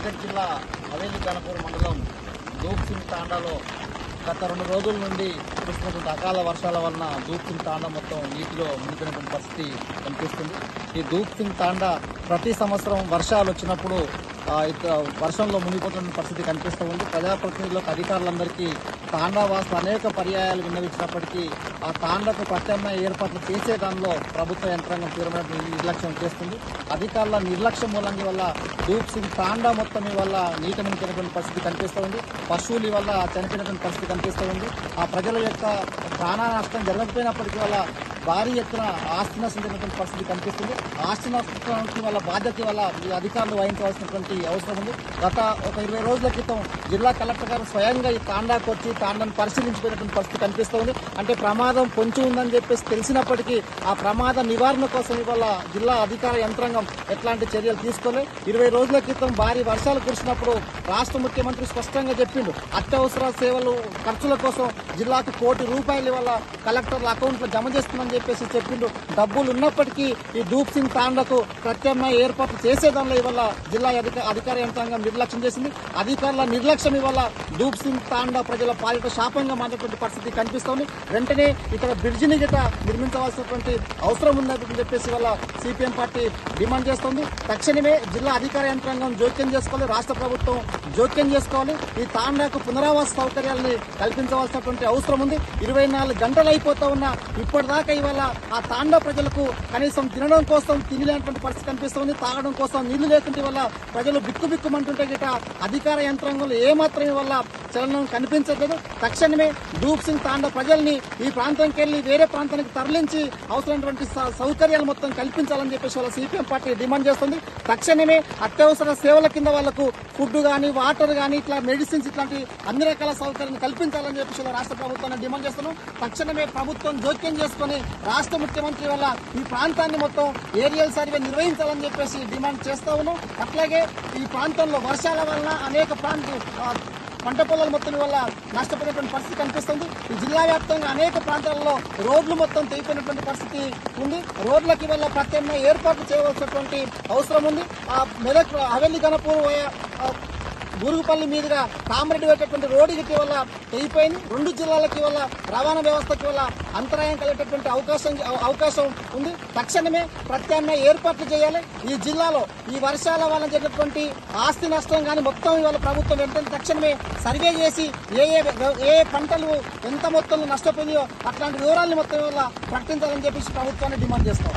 మెదక్ జిల్లా హవేలి గణపూర్ మండలం దూప్సింగ్ తాండాలో గత 2 రోజుల నుండి కురుస్తున్నటువంటి అకాల వర్షాల వలన దూప్సింగ్ తాండా మొత్తం నీటిలో మునిగినటువంటి పరిస్థితి కనిపిస్తుంది. ఈ దూప్సింగ్ తాండా ప్రతి సంవత్సరం వర్షాలు వచ్చినప్పుడు వర్షంలో మునిగిపోతున్న పరిస్థితి కనిపిస్తూ ఉంది. ప్రజాప్రతినిధులకు అధికారులందరికీ తాండా వాసులు అనేక పర్యాయాలు విన్నవించినప్పటికీ ఆ తాండాకు ప్రత్యామ్నాయ ఏర్పాట్లు చేసే దానిలో ప్రభుత్వ యంత్రాంగం తీవ్రమైన నిర్లక్ష్యం చేస్తుంది. అధికారుల నిర్లక్ష్యం మూలంగా వల్ల దూప్సింగ్ తాండా మొత్తం వల్ల నీట మునిగినటువంటి పరిస్థితి కనిపిస్తూ ఉంది. పశువుల వల్ల చనిపోయినటువంటి పరిస్థితి కనిపిస్తూ ఉంది. ఆ ప్రజల యొక్క ప్రాణ నష్టం జరగకపోయినప్పటికీ వల్ల భారీ ఎత్తున ఆస్తి నష్టం జరిగినటువంటి పరిస్థితి కనిపిస్తుంది. ఆస్తి నష్టానికి వల్ల బాధ్యత వల్ల ఈ అధికారులు వహించవలసినటువంటి అవసరం ఉంది. గత ఒక 20 రోజుల క్రితం జిల్లా కలెక్టర్ గారు స్వయంగా ఈ తాండాకు వచ్చి తాండాను పరిశీలించిపోయినటువంటి పరిస్థితి కనిపిస్తూ ఉంది. అంటే ప్రమాదం పొంచి ఉందని చెప్పేసి తెలిసినప్పటికీ ఆ ప్రమాద నివారణ కోసం ఇవాళ జిల్లా అధికార యంత్రాంగం ఎట్లాంటి చర్యలు తీసుకోలేదు. 20 రోజుల క్రితం భారీ వర్షాలు కురిసినప్పుడు రాష్ట్ర ముఖ్యమంత్రి స్పష్టంగా చెప్పిండు, అత్యవసర సేవలు ఖర్చుల కోసం జిల్లాకు ₹1 కోటి ఇవాళ కలెక్టర్ల అకౌంట్లో జమ చేస్తుందని చెప్పేసి చెప్పిండు. డబ్బులు ఉన్నప్పటికీ ఈ దూప్సింగ్ తాండాకు ప్రత్యామ్నాయ ఏర్పాట్లు చేసేదానిలో ఇవాళ జిల్లా అధికార యంత్రాంగం నిర్లక్ష్యం చేసింది. అధికారుల నిర్లక్ష్యం ఇవాళ దూప్సింగ్ తాండా ప్రజల పాలిట శాపంగా మారినటువంటి పరిస్థితి కనిపిస్తోంది. వెంటనే ఇక్కడ బ్రిడ్జిని గిట నిర్మించవలసినటువంటి అవసరం ఉందని చెప్పేసి ఇవాళ సిపిఎం పార్టీ డిమాండ్ చేస్తోంది. తక్షణమే జిల్లా అధికార యంత్రాంగం జోక్యం చేసుకోవాలి, రాష్ట్ర ప్రభుత్వం జోక్యం చేసుకోవాలి. ఈ తాండాకు పునరావాస సౌకర్యాలని కల్పించవలసినటువంటి అవసరం ఉంది. 24 గంటలు అయిపోతా ఉన్నా ఇప్పటిదాకా ఇవాళ ఆ తాండా ప్రజలకు కనీసం తినడం కోసం తిండి లేనటువంటి పరిస్థితి కనిపిస్తుంది. తాగడం కోసం నీళ్లు లేకుంటే వల్ల ప్రజలు బిక్కుబిక్కుమంటుంటే గిట అధికార యంత్రాంగంలో ఏమాత్రం వల్ల చలనం కనిపించట్లేదు. తక్షణమే దూప్సింగ్ తాండా ప్రజల్ని ఈ ప్రాంతానికి వెళ్ళి వేరే ప్రాంతానికి తరలించి అవసరమైనటువంటి సౌకర్యాలు మొత్తం కల్పించాలని చెప్పేసి వాళ్ళ సిపిఎం పార్టీ డిమాండ్ చేస్తుంది. తక్షణమే అత్యవసర సేవల కింద వాళ్లకు ఫుడ్ కానీ వాటర్ కానీ ఇట్లా మెడిసిన్స్ ఇట్లాంటి అన్ని రకాల సౌకర్యాలను కల్పించాలని చెప్పేసి రాష్ట్ర ప్రభుత్వాన్ని డిమాండ్ చేస్తున్నాం. తక్షణమే ప్రభుత్వం జోక్యం చేసుకుని రాష్ట్ర ముఖ్యమంత్రి వల్ల ఈ ప్రాంతాన్ని మొత్తం ఏరియల్ సర్వే నిర్వహించాలని చెప్పేసి డిమాండ్ చేస్తా ఉన్నాం. అట్లాగే ఈ ప్రాంతంలో వర్షాల వల్ల అనేక పంట పొలాల మొత్తం వల్ల నష్టపోయినటువంటి పరిస్థితి కనిపిస్తుంది. ఈ జిల్లా వ్యాప్తంగా అనేక ప్రాంతాలలో రోడ్లు మొత్తం తెగిపోయినటువంటి పరిస్థితి ఉంది. రోడ్లకి వల్ల ప్రత్యామ్నాయ ఏర్పాట్లు చేయవలసినటువంటి అవసరం ఉంది. మెదక్ హవేలి గణపూర్ బూరుగుపల్లి మీదుగా కామరెడ్డి పెట్టేటువంటి రోడ్డుకి వల్ల తెగిపోయింది. 2 జిల్లాలకి వల్ల రవాణా వ్యవస్థకి వల్ల అంతరాయం కలిగేటటువంటి అవకాశం ఉంది. తక్షణమే ప్రత్యామ్నాయ ఏర్పాట్లు చేయాలి. ఈ జిల్లాలో ఈ వర్షాల వల్ల జరిగినటువంటి ఆస్తి నష్టం కానీ మొత్తం ఇవాళ ప్రభుత్వం వెంటనే తక్షణమే సర్వే చేసి ఏ పంటలు ఎంత మొత్తంలో నష్టపోయాయో అట్లాంటి వివరాలను మొత్తం వల్ల ప్రకటించాలని చెప్పేసి ప్రభుత్వాన్ని డిమాండ్ చేస్తాం.